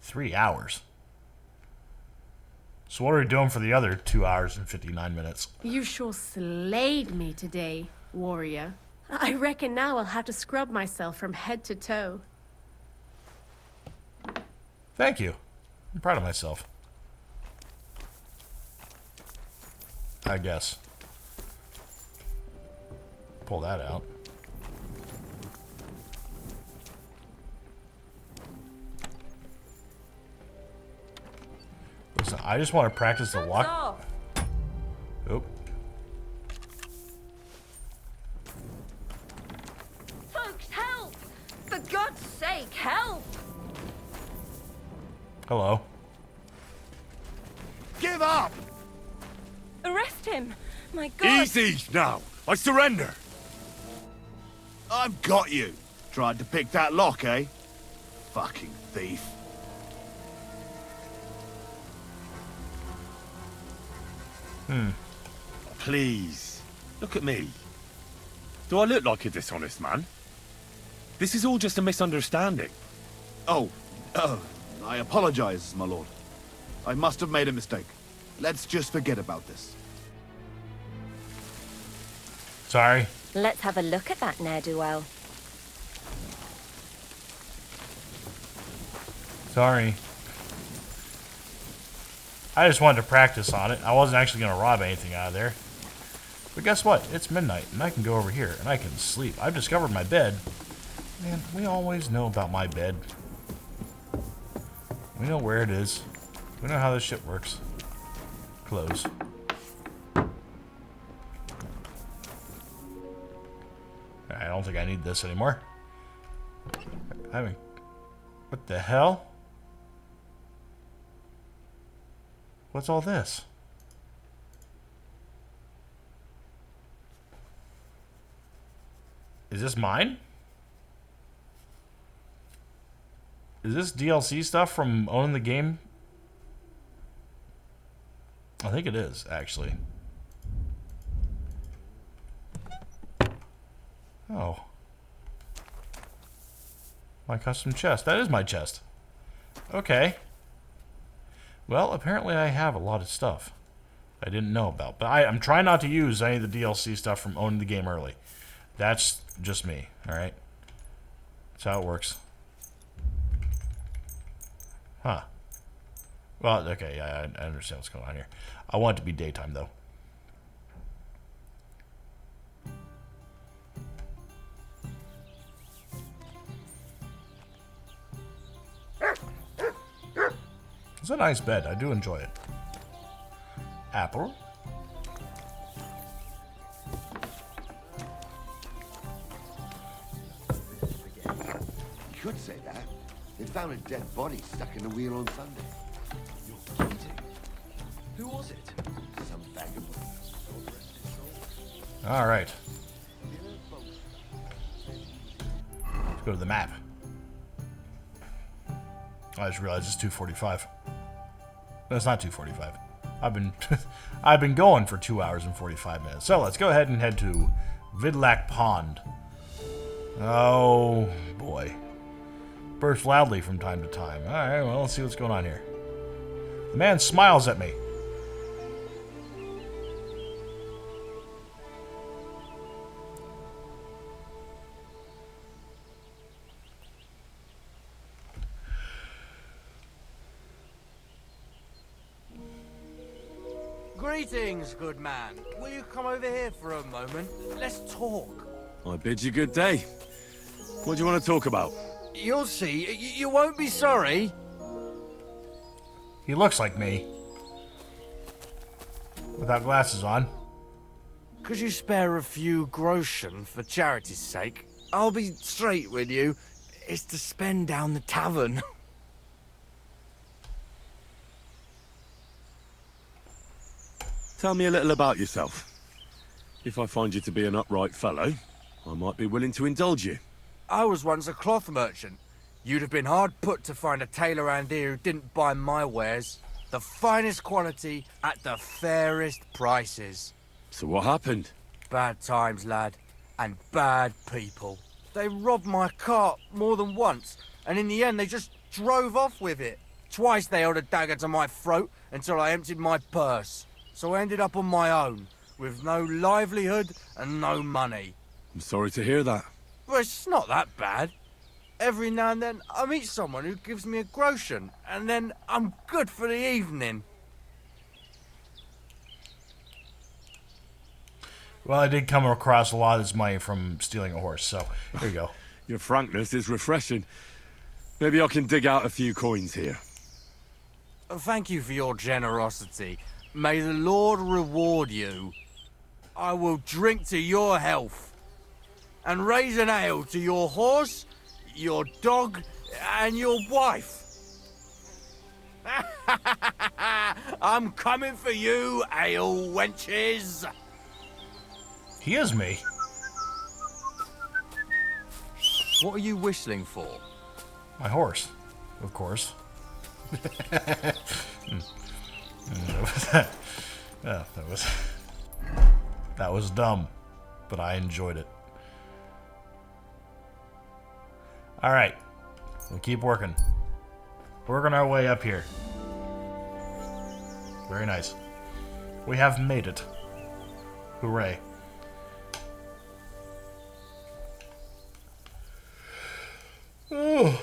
3 hours. So what are we doing for the other 2 hours and 59 minutes? You sure slayed me today, warrior. I reckon now I'll have to scrub myself from head to toe. Thank you. I'm proud of myself. I guess. Pull that out. Listen, I just want to practice the walk. Oop. Folks, help! For God's sake, help! Hello. Give up! Arrest him! My God! Easy now! I surrender! I've got you! Tried to pick that lock, eh? Fucking thief. Please, look at me. Do I look like a dishonest man? This is all just a misunderstanding. Oh, I apologize, my lord. I must have made a mistake. Let's just forget about this. Sorry. Let's have a look at that ne'er-do-well. Sorry. I just wanted to practice on it. I wasn't actually going to rob anything out of there. But guess what? It's midnight, and I can go over here, and I can sleep. I've discovered my bed. Man, we always know about my bed. We know where it is. We know how this shit works. Close. I don't think I need this anymore. I mean, what the hell? What's all this? Is this mine? Is this DLC stuff from owning the game? I think it is, actually. Oh. My custom chest. That is my chest. Okay. Well, apparently I have a lot of stuff I didn't know about. But I'm trying not to use any of the DLC stuff from owning the game early. That's just me, alright? That's how it works. Huh. Well, okay, yeah, I understand what's going on here. I want it to be daytime, though. It's a nice bed. I do enjoy it. Apple. You could say that. They found a dead body stuck in the wheel on Sunday. You're kidding. Who was it? Some vagabond. All right. Let's go to the map. I just realized it's 2:45. No, it's not 2:45. I've been going for 2 hours and 45 minutes. So let's go ahead and head to Vidlac Pond. Oh boy. Burst loudly from time to time. Alright, well, let's see what's going on here. The man smiles at me. Greetings, good man. Will you come over here for a moment? Let's talk. I bid you good day. What do you want to talk about? You'll see. You won't be sorry. He looks like me. Without glasses on. Could you spare a few groschen for charity's sake? I'll be straight with you. It's to spend down the tavern. Tell me a little about yourself. If I find you to be an upright fellow, I might be willing to indulge you. I was once a cloth merchant. You'd have been hard put to find a tailor around here who didn't buy my wares. The finest quality at the fairest prices. So what happened? Bad times, lad. And bad people. They robbed my cart more than once, and in the end they just drove off with it. Twice they held a dagger to my throat until I emptied my purse. So I ended up on my own, with no livelihood and no money. I'm sorry to hear that. But it's not that bad. Every now and then I meet someone who gives me a groschen, and then I'm good for the evening. Well, I did come across a lot of this money from stealing a horse, so here you go. Your frankness is refreshing. Maybe I can dig out a few coins here. Thank you for your generosity. May the Lord reward you. I will drink to your health, and raise an ale to your horse, your dog, and your wife. I'm coming for you, ale wenches. He is me. What are you whistling for? My horse, of course. Yeah, that was dumb, but I enjoyed it. All right, we'll keep working. Working our way up here. Very nice. We have made it. Hooray. Oh.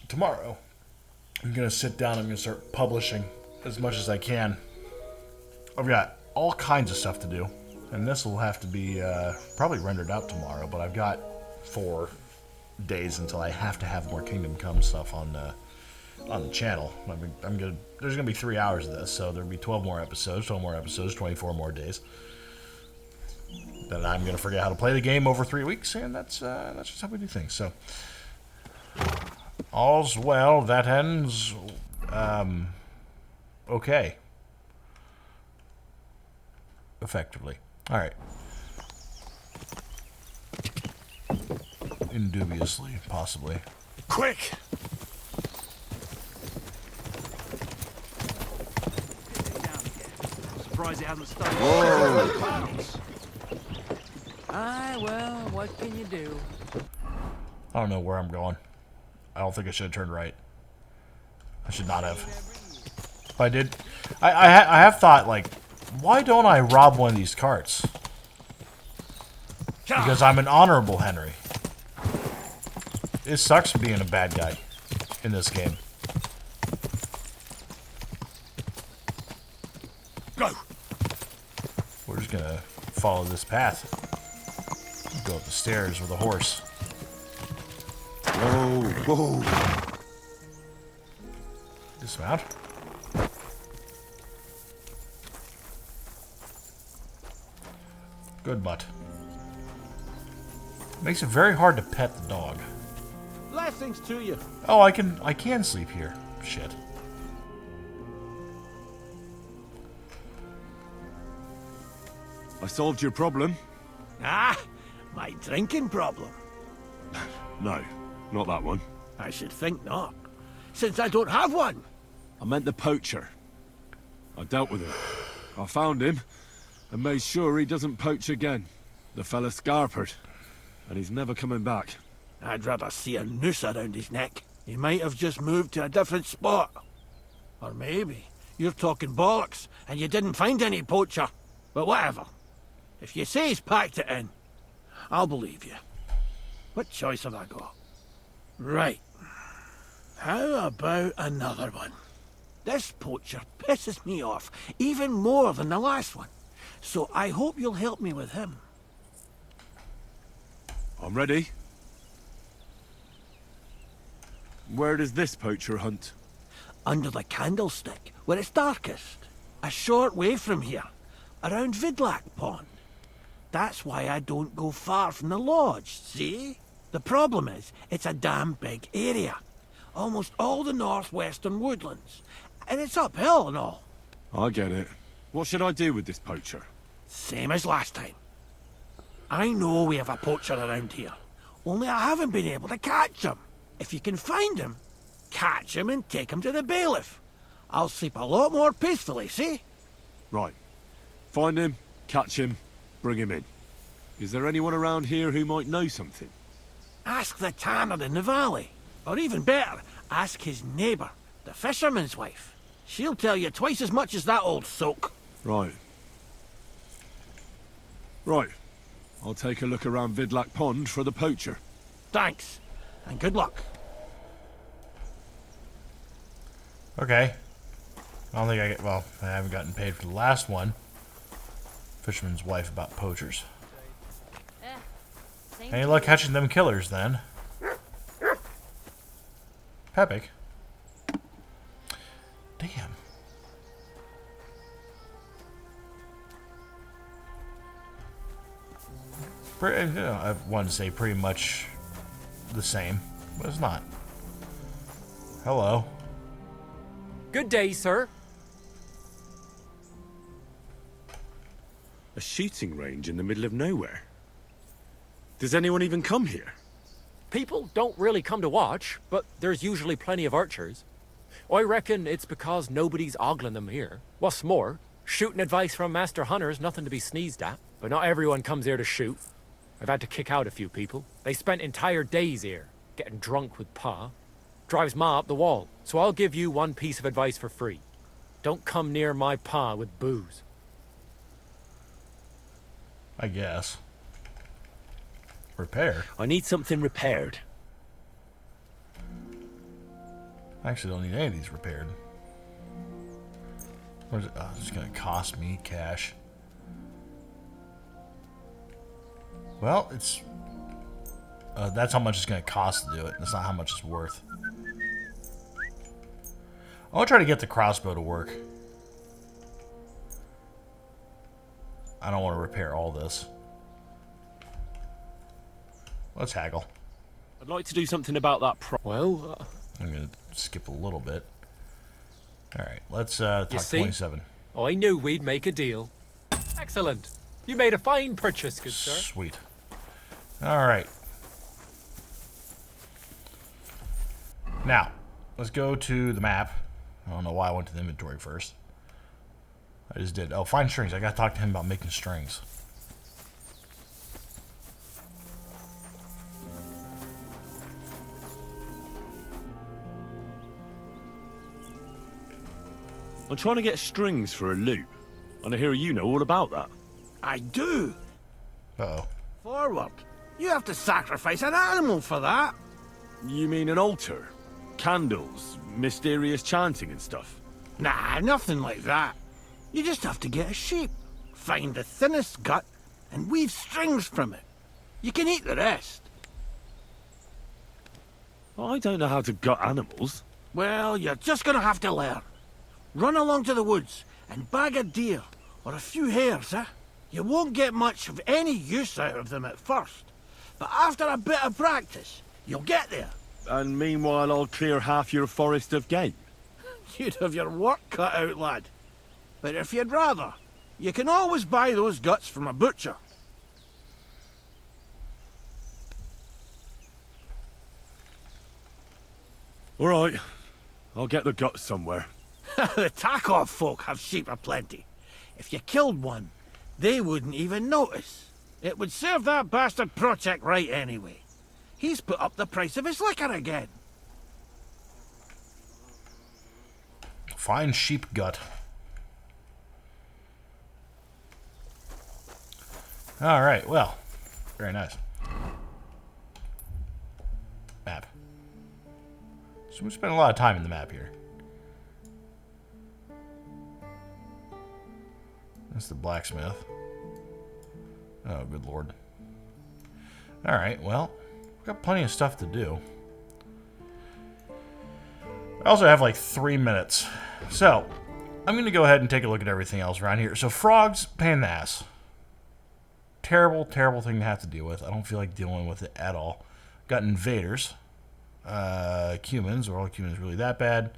Tomorrow, I'm going to sit down and I'm going to start publishing as much as I can. I've got all kinds of stuff to do, and this will have to be probably rendered out tomorrow, but I've got 4 days until I have to have more Kingdom Come stuff on the channel. There's gonna be 3 hours of this, so there'll be 12 more episodes, 24 more days. Then I'm gonna forget how to play the game over 3 weeks, and that's just how we do things. So all's well that ends okay. Effectively. All right. Indubiously, possibly. Quick! Surprised it hasn't started. Whoa! Aye, well, what can you do? I don't know where I'm going. I don't think I should have turned right. I should not have. If I did, I have thought, like, why don't I rob one of these carts? Because I'm an honorable Henry. It sucks being a bad guy in this game. Go! We're just gonna follow this path. Go up the stairs with a horse. Whoa, whoa. Dismount. Good butt. Makes it very hard to pet the dog. Blessings to you. Oh, I can sleep here. Shit. I solved your problem. Ah, my drinking problem. No, not that one. I should think not, since I don't have one. I meant the poacher. I dealt with him. I found him and made sure he doesn't poach again. The fella scarpered, and he's never coming back. I'd rather see a noose around his neck. He might have just moved to a different spot. Or maybe you're talking bollocks and you didn't find any poacher. But whatever. If you say he's packed it in, I'll believe you. What choice have I got? Right. How about another one? This poacher pisses me off even more than the last one. So I hope you'll help me with him. I'm ready. Where does this poacher hunt? Under the candlestick, where it's darkest. A short way from here, around Vidlac Pond. That's why I don't go far from the lodge, see? The problem is, it's a damn big area. Almost all the northwestern woodlands. And it's uphill and all. I get it. What should I do with this poacher? Same as last time. I know we have a poacher around here. Only I haven't been able to catch him. If you can find him, catch him and take him to the bailiff. I'll sleep a lot more peacefully, see? Right. Find him, catch him, bring him in. Is there anyone around here who might know something? Ask the tanner in the valley. Or even better, ask his neighbour, the fisherman's wife. She'll tell you twice as much as that old soak. Right. Right. I'll take a look around Vidlac Pond for the poacher. Thanks, and good luck. Okay. I don't think I get... Well, I haven't gotten paid for the last one. Fisherman's wife about poachers. Any luck catching them killers, then? Pepic. Damn. I want to say pretty much the same, but it's not. Hello. Good day, sir. A shooting range in the middle of nowhere. Does anyone even come here? People don't really come to watch, but there's usually plenty of archers. I reckon it's because nobody's ogling them here. What's more, shooting advice from Master Hunter's nothing to be sneezed at, but not everyone comes here to shoot. I've had to kick out a few people. They spent entire days here, getting drunk with Pa. Drives Ma up the wall, so I'll give you one piece of advice for free. Don't come near my Pa with booze. I guess. Repair? I need something repaired. I actually don't need any of these repaired. Or is it? Oh, it's going to cost me cash. Well, it's... that's how much it's going to cost to do it. That's not how much it's worth. I'll try to get the crossbow to work. I don't want to repair all this. Let's haggle. I'd like to do something about that Well, I'm going to skip a little bit. Alright, let's talk see? 27. I knew we'd make a deal. Excellent. You made a fine purchase, good sir. Sweet. Alright. Now, let's go to the map. I don't know why I went to the inventory first. I just did. Oh, find strings. I gotta talk to him about making strings. I'm trying to get strings for a loop, and I hear you know all about that. I do. Uh-oh. Forward. You have to sacrifice an animal for that. You mean an altar? Candles, mysterious chanting and stuff? Nah, nothing like that. You just have to get a sheep, find the thinnest gut, and weave strings from it. You can eat the rest. I don't know how to gut animals. Well, you're just gonna have to learn. Run along to the woods and bag a deer or a few hares, eh? You won't get much of any use out of them at first, but after a bit of practice, you'll get there. And meanwhile, I'll clear half your forest of game. You'd have your work cut out, lad. But if you'd rather, you can always buy those guts from a butcher. All right, I'll get the guts somewhere. The Takoff folk have sheep aplenty. If you killed one, they wouldn't even notice. It would serve that bastard Project right anyway. He's put up the price of his liquor again. Fine sheep gut. Alright, well. Very nice. Map. So we spent a lot of time in the map here. That's the blacksmith. Oh, good lord. Alright, well, we've got plenty of stuff to do. I also have like 3 minutes. So, I'm going to go ahead and take a look at everything else around here. So, frogs, pain in the ass. Terrible, terrible thing to have to deal with. I don't feel like dealing with it at all. Got invaders. Cumans. Are all cumans really that bad?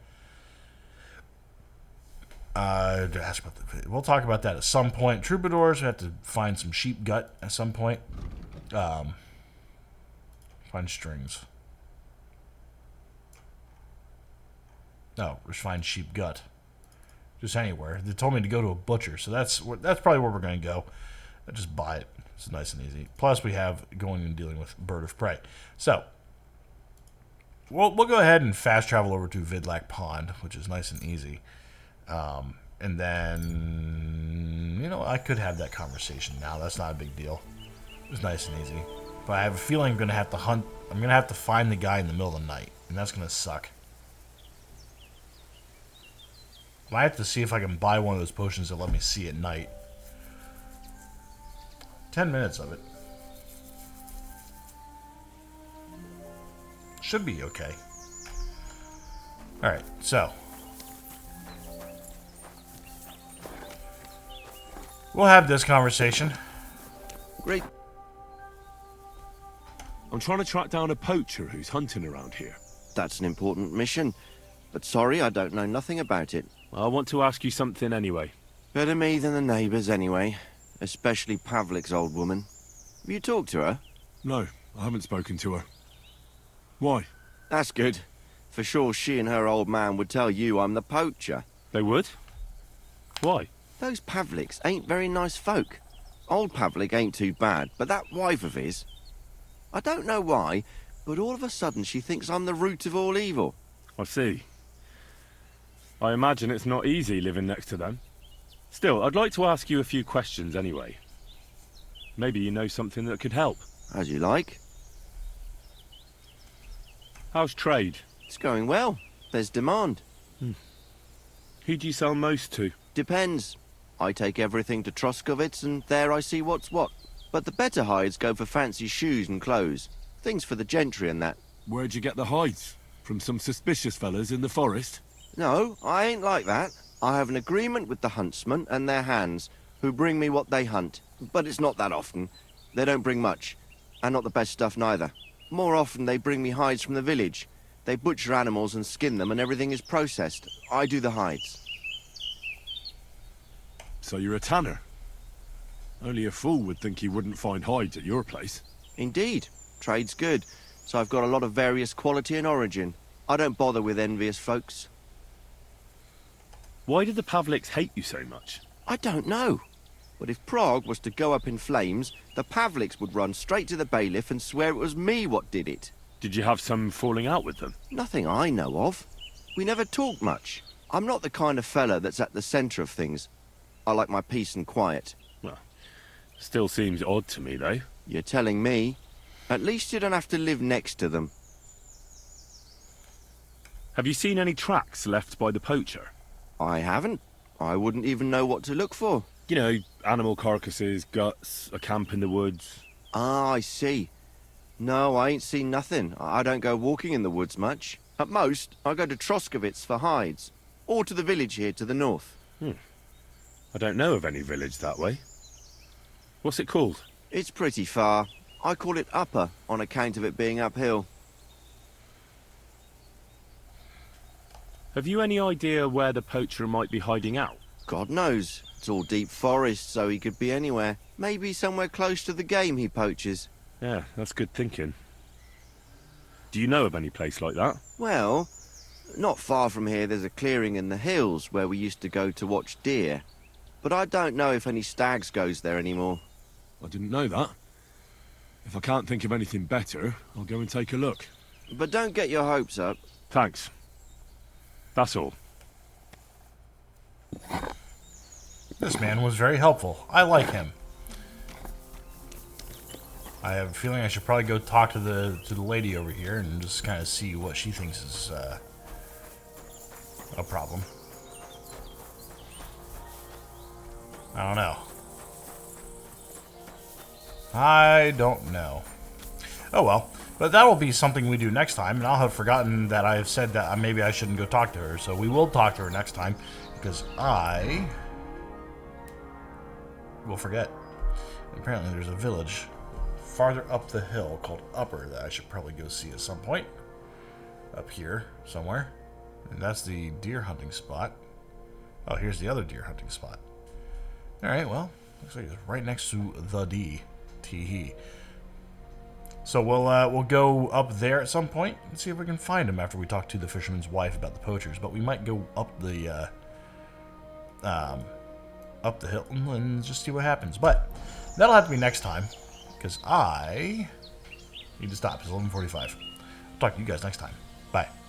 We'll talk about that at some point. Troubadours, we have to find some sheep gut at some point. Find strings. No, just find sheep gut. Just anywhere. They told me to go to a butcher, so that's probably where we're going to go. I just buy it. It's nice and easy. Plus, we have going and dealing with bird of prey. So, we'll go ahead and fast travel over to Vidlac Pond, which is nice and easy. And then, you know, I could have that conversation now. That's not a big deal. It was nice and easy. But I have a feeling I'm going to have to hunt. I'm going to have to find the guy in the middle of the night. And that's going to suck. I have to see if I can buy one of those potions that let me see at night. 10 minutes of it. Should be okay. Alright, so. We'll have this conversation. Great. I'm trying to track down a poacher who's hunting around here. That's an important mission. But sorry, I don't know nothing about it. I want to ask you something anyway. Better me than the neighbours anyway. Especially Pavlik's old woman. Have you talked to her? No, I haven't spoken to her. Why? That's good. For sure she and her old man would tell you I'm the poacher. They would? Why? Those Pavliks ain't very nice folk. Old Pavlik ain't too bad, but that wife of his... I don't know why, but all of a sudden she thinks I'm the root of all evil. I see. I imagine it's not easy living next to them. Still, I'd like to ask you a few questions anyway. Maybe you know something that could help. As you like. How's trade? It's going well. There's demand. Who do you sell most to? Depends. I take everything to Troskovitz and there I see what's what. But the better hides go for fancy shoes and clothes. Things for the gentry and that. Where'd you get the hides? From some suspicious fellas in the forest? No, I ain't like that. I have an agreement with the huntsmen and their hands, who bring me what they hunt. But it's not that often. They don't bring much. And not the best stuff neither. More often they bring me hides from the village. They butcher animals and skin them and everything is processed. I do the hides. So you're a tanner? Only a fool would think he wouldn't find hides at your place. Indeed. Trade's good. So I've got a lot of various quality and origin. I don't bother with envious folks. Why did the Pavliks hate you so much? I don't know. But if Prague was to go up in flames, the Pavliks would run straight to the bailiff and swear it was me what did it. Did you have some falling out with them? Nothing I know of. We never talk much. I'm not the kind of fella that's at the centre of things. I like my peace and quiet. Well, still seems odd to me, though. You're telling me. At least you don't have to live next to them. Have you seen any tracks left by the poacher? I haven't. I wouldn't even know what to look for. You know, animal carcasses, guts, a camp in the woods. Ah, I see. No, I ain't seen nothing. I don't go walking in the woods much. At most, I go to Troskovitz for hides. Or to the village here to the north. I don't know of any village that way. What's it called? It's pretty far. I call it Upper on account of it being uphill. Have you any idea where the poacher might be hiding out? God knows. It's all deep forest, so he could be anywhere. Maybe somewhere close to the game he poaches. Yeah, that's good thinking. Do you know of any place like that? Well, not far from here there's a clearing in the hills where we used to go to watch deer. But I don't know if any stags goes there anymore. I didn't know that. If I can't think of anything better, I'll go and take a look. But don't get your hopes up. Thanks. That's all. This man was very helpful. I like him. I have a feeling I should probably go talk to the lady over here and just kind of see what she thinks is a problem. I don't know. I don't know. Oh well. But that will be something we do next time, and I'll have forgotten that I have said that maybe I shouldn't go talk to her, so we will talk to her next time, because I will forget. Apparently there's a village farther up the hill called Upper that I should probably go see at some point. Up here, somewhere. And that's the deer hunting spot. Oh, here's the other deer hunting spot. Alright, well, looks like it's right next to the D. Tee-hee. So we'll go up there at some point and see if we can find him after we talk to the fisherman's wife about the poachers. But we might go up the hill and just see what happens. But that'll have to be next time, because I need to stop. It's 11:45. I'll talk to you guys next time. Bye.